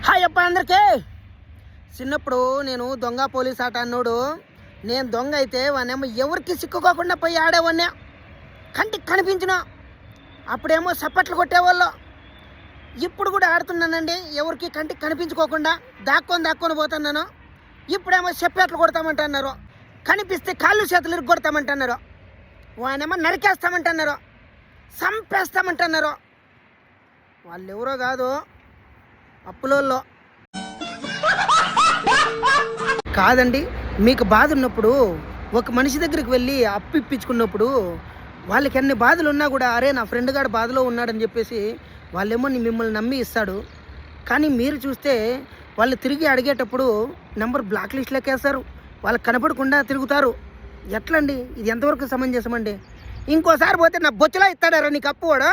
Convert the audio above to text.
Hi అప్ప అందరికీ. చిన్నప్పుడు నేను దొంగ పోలీస్ ఆట అన్నోడు. నేను దొంగ అయితే వానేమో ఎవరికి సిక్కుకోకుండా పోయి ఆడేవాడిని. కంటికి కనిపించిన అప్పుడేమో చప్పట్లు కొట్టేవాళ్ళు. ఇప్పుడు కూడా ఆడుతున్నానండి, ఎవరికి కంటికి కనిపించుకోకుండా దాక్కొని పోతున్నాను. ఇప్పుడేమో చెప్పేట్లు కొడతామంటున్నారు, కనిపిస్తే కాళ్ళు చేతులు కొడతామంటున్నారు. వానేమో నరికేస్తామంటున్నారు, చంపేస్తామంటున్నారు. వాళ్ళు ఎవరో కాదు, అప్పులోల్లో కాదండి. మీకు బాధ ఉన్నప్పుడు ఒక మనిషి దగ్గరికి వెళ్ళి అప్పు ఇప్పించుకున్నప్పుడు వాళ్ళకి ఎన్ని బాధలు ఉన్నా కూడా అరే నా ఫ్రెండ్ గారు బాధలో ఉన్నాడని చెప్పేసి వాళ్ళేమో మిమ్మల్ని నమ్మి ఇస్తాడు. కానీ మీరు చూస్తే వాళ్ళు తిరిగి అడిగేటప్పుడు నెంబర్ బ్లాక్ లిస్ట్లోకి వేస్తారు, వాళ్ళకి కనపడకుండా తిరుగుతారు. ఎట్లండి ఇది? ఎంతవరకు సమంజసమండి? ఇంకోసారి పోతే నా బొచ్చులా ఇస్తాడారా నీకు అప్పు వాడు?